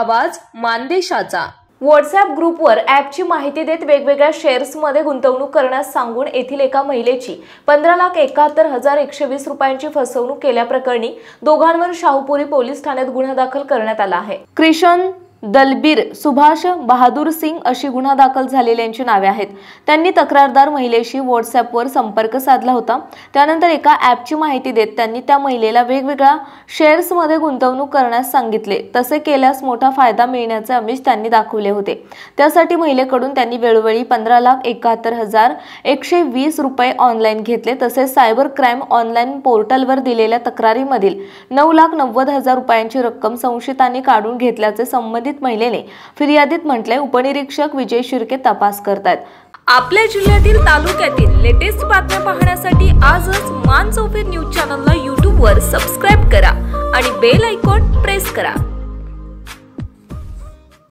आवाज मानदेशाचा। व्हॉट्सअप ग्रुपवर ॲपची माहिती देत वेगवेगळ्या शेअर्समध्ये गुंतवणूक करण्यास सांगून येथील एका महिलेची 15,71,120 रुपयांची फसवणूक केल्याप्रकरणी दोघांवर शाहूपुरी पोलीस ठाण्यात गुन्हा दाखल करण्यात आला आहे। कृष्ण दलबीर सुभाष बहादूर सिंग अशी गुन्हा दाखल झालेल्यांची नावे आहेत। त्यांनी तक्रारदार महिलेशी व्हॉट्सअपवर संपर्क साधला होता। त्यानंतर एका ॲपची माहिती देत त्यांनी त्या महिलेला वेगवेगळ्या शेअर्समध्ये गुंतवणूक करण्यास सांगितले। तसे केल्यास मोठा फायदा मिळण्याचे आमिष त्यांनी दाखवले होते। त्यासाठी महिलेकडून त्यांनी वेळोवेळी 15,71,120 रुपये ऑनलाईन घेतले। तसेच सायबर क्राईम ऑनलाईन पोर्टलवर दिलेल्या तक्रारीमधील 9,90,000 रुपयांची रक्कम संशयितांनी काढून घेतल्याचे संबंधित महिलेने फिर्यादीत म्हटले। उपनिरीक्षक विजय शिर्के तपास करतात। आपल्या जिल्ह्यातील तालुक्यातील लेटेस्ट बातम्या पाहण्यासाठी आजच मान चौफेर न्यूज चॅनलला YouTube वर सबस्क्राइब करा आणि बेल आयकॉन प्रेस करा।